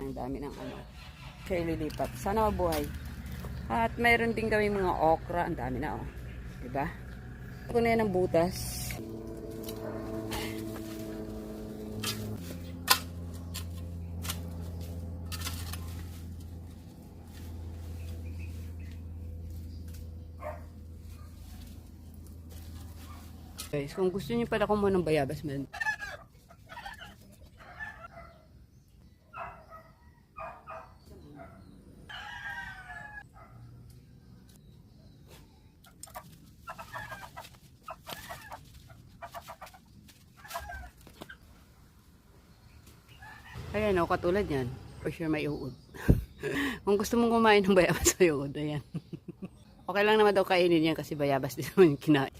Ang dami ng ano. Siya ililipat. Sana mabuhay. At mayroon din kami mga okra. Ang dami na, oh. Diba? Ako na yan ng butas. Guys, kung gusto niyo pala kumuha ng bayabas, man. Ayan, o, katulad yan. For sure may uod. Kung gusto mong kumain ng bayabas, may uod. Ayan. Okay lang naman daw kainin yan kasi bayabas din naman yung kinain.